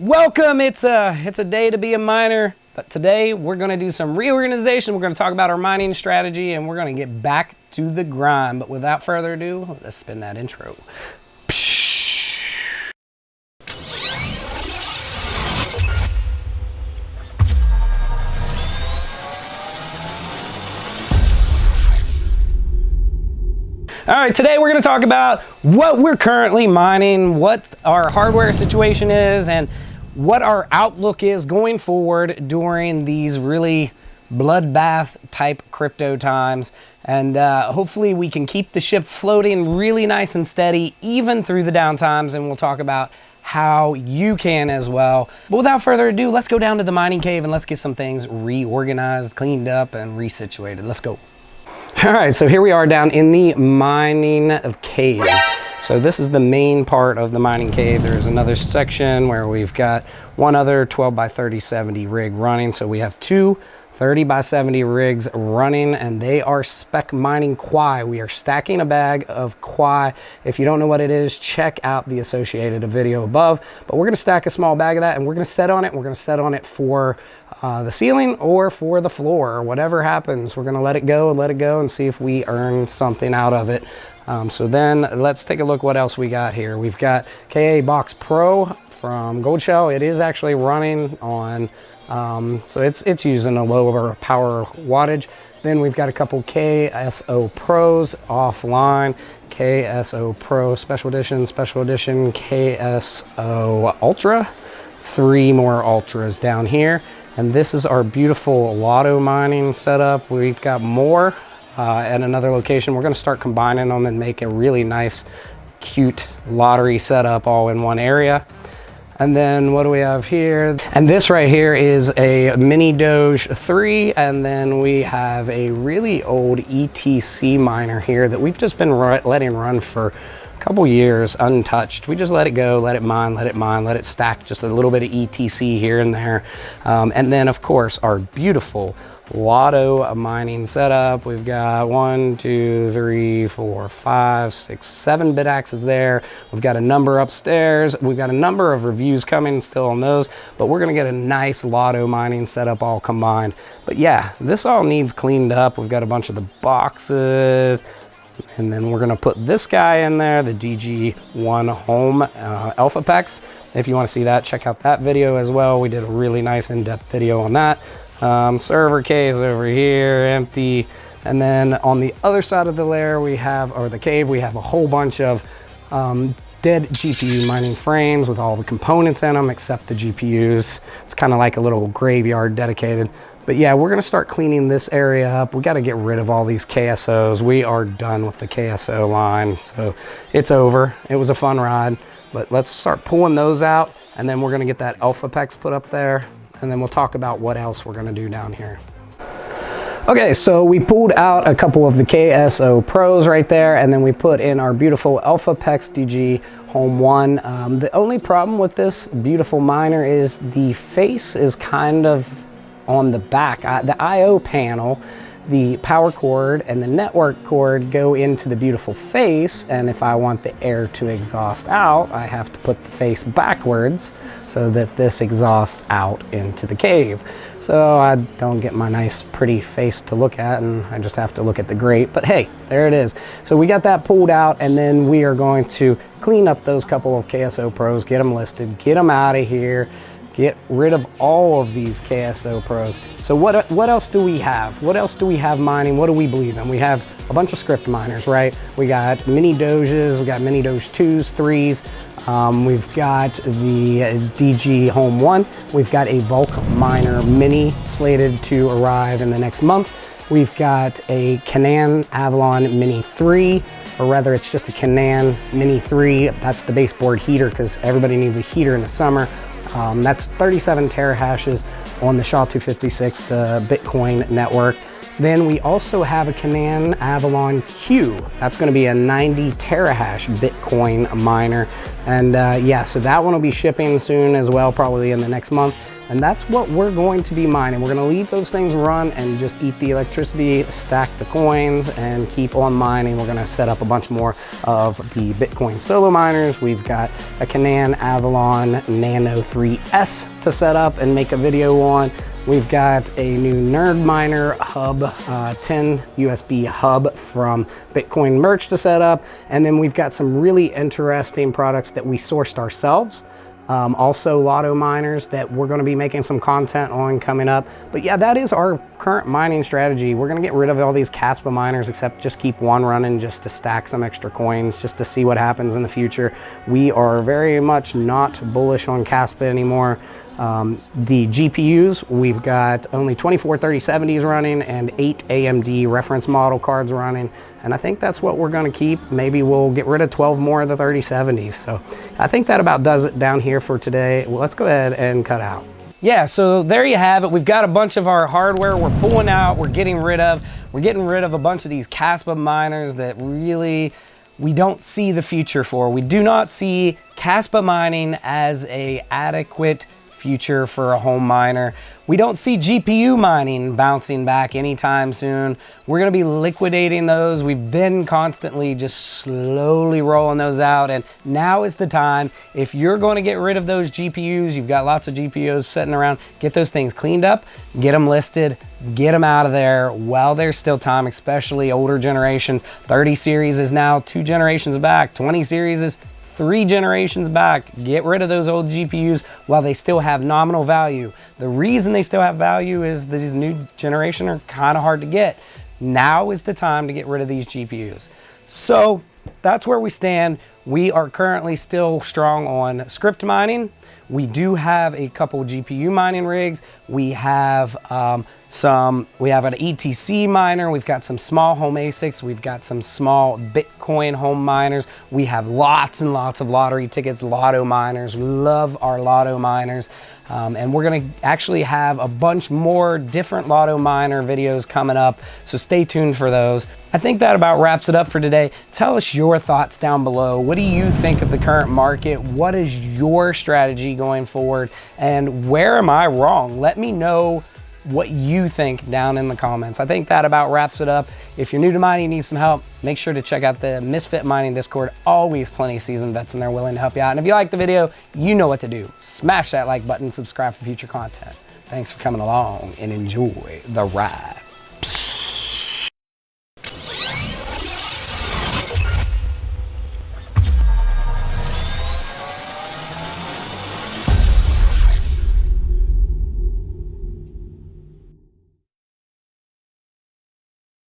Welcome. It's a day to be a miner, but today we're going to do some reorganization. We're going to talk about our mining strategy, and we're going to get back to the grind. But without further ado, let's spin that intro. All right, today we're going to talk about what we're currently mining, what our hardware situation is, and what our outlook is going forward during these really bloodbath type crypto times. And hopefully we can keep the ship floating really nice and steady even through the down times, and we'll talk about how you can as well. But without further ado, let's go down to the mining cave and let's get some things reorganized, cleaned up, and resituated. Let's go. All right, so here we are down in the mining cave. So this is the main part of the mining cave. There's another section where we've got one other 12 by 30 70 rig running. So we have two 30 by 70 rigs running, and they are Spec mining QUAI. We are stacking a bag of QUAI. If you don't know what it is, check out the associated video above. But we're gonna stack a small bag of that, and we're gonna set on it. We're gonna set on it for the ceiling or for the floor, or whatever happens. We're gonna let it go and see if we earn something out of it. So then let's take a look what else we got here. We've got KA Box Pro from Gold Shell. It is actually running on so it's using a lower power wattage. Then we've got a couple KSO Pros offline, KSO Pro Special Edition, KSO Ultra, 3 more Ultras down here. And this is our beautiful lotto mining setup. We've got more at another location. We're gonna start combining them and make a really nice, cute lottery setup all in one area. And then what do we have here? And this right here is a mini Doge 3. And then we have a really old ETC miner here that we've just been letting run for a couple years untouched. We just let it go, let it mine, let it stack just a little bit of ETC here and there. And then of course our beautiful lotto mining setup. We've got 1, 2, 3, 4, 5, 6, 7 Bitaxes there. We've got a number upstairs. We've got a number of reviews coming still on those, but we're gonna get a nice lotto mining setup all combined. But yeah, this all needs cleaned up. We've got a bunch of the boxes, and then we're gonna put this guy in there, the DG1 Home Elphapex. If you wanna see that, check out that video as well. We did a really nice in-depth video on that. Server case over here, empty. And then on the other side of the layer we have, or the cave, we have a whole bunch of dead GPU mining frames with all the components in them except the GPUs. It's kind of like a little graveyard dedicated. But yeah, we're gonna start cleaning this area up. We gotta get rid of all these KSOs. We are done with the KSO line, so it's over. It was a fun ride, but let's start pulling those out, and then we're gonna get that Elphapex put up there, and then we'll talk about what else we're gonna do down here. Okay, so we pulled out a couple of the KSO Pros right there, and then we put in our beautiful Elphapex DG Home 1. The only problem with this beautiful miner is the face is kind of on the back. The IO panel, the power cord, and the network cord go into the beautiful face, and if I want the air to exhaust out, I have to put the face backwards so that this exhausts out into the cave. So I don't get my nice pretty face to look at, and I just have to look at the grate, but hey, there it is. So we got that pulled out, and then we are going to clean up those couple of KSO Pros, get them listed, get them out of here, get rid of all of these KSO Pros. So what else do we have? What else do we have mining? What do we believe in? We have a bunch of script miners, right? We got mini Doges, we got mini Doge 2s, 3s. We've got the DG Home 1. We've got a Vulk Miner Mini slated to arrive in the next month. We've got a Canaan Avalon Mini 3, or rather it's just a Canaan Mini 3. That's the baseboard heater because everybody needs a heater in the summer. That's 37 terahashes on the SHA-256, the Bitcoin network. Then we also have a Canaan Avalon Q. That's going to be a 90 terahash Bitcoin miner. And yeah, so that one will be shipping soon as well, probably in the next month. And that's what we're going to be mining. We're gonna leave those things run and just eat the electricity, stack the coins, and keep on mining. We're gonna set up a bunch more of the Bitcoin solo miners. We've got a Canaan Avalon Nano 3S to set up and make a video on. We've got a new Nerd Miner hub, 10 USB hub from Bitcoin Merch to set up. And then we've got some really interesting products that we sourced ourselves. Also lotto miners that we're going to be making some content on coming up. But yeah, that is our current mining strategy. We're going to get rid of all these Kaspa miners, except just keep one running just to stack some extra coins, just to see what happens in the future. We are very much not bullish on Kaspa anymore. The GPUs, we've got only 24 3070s running and 8 AMD reference model cards running. And I think that's what we're going to keep. Maybe we'll get rid of 12 more of the 3070s. So I think that about does it down here for today. Well, let's go ahead and cut out. Yeah, so there you have it. We've got a bunch of our hardware we're pulling out, we're getting rid of. We're getting rid of a bunch of these Kaspa miners that really we don't see the future for. We do not see Kaspa mining as an adequate future for a home miner. We don't see GPU mining bouncing back anytime soon. We're going to be liquidating those. We've been constantly just slowly rolling those out, and now is the time. If you're going to get rid of those GPUs, you've got lots of GPUs sitting around, get those things cleaned up, get them listed, get them out of there while there's still time, especially older generations. 30 series is now 2 generations back. 20 series is 3 generations back. Get rid of those old GPUs while they still have nominal value. The reason they still have value is that these new generation are kind of hard to get. Now is the time to get rid of these GPUs. So that's where we stand. We are currently still strong on script mining. We do have a couple GPU mining rigs. We have we have an ETC miner. We've got some small home ASICs. We've got some small Bitcoin home miners. We have lots and lots of lottery tickets, lotto miners. We love our lotto miners. And we're gonna actually have a bunch more different lotto miner videos coming up, so stay tuned for those. I think that about wraps it up for today. Tell us your thoughts down below. What do you think of the current market? What is your strategy going forward? And where am I wrong? Let me know what you think down in the comments. I think that about wraps it up. If you're new to mining, you need some help, make sure to check out the Misfit Mining Discord. Always plenty of seasoned vets in there willing to help you out. And if you like the video, you know what to do. Smash that like button, subscribe for future content. Thanks for coming along and enjoy the ride.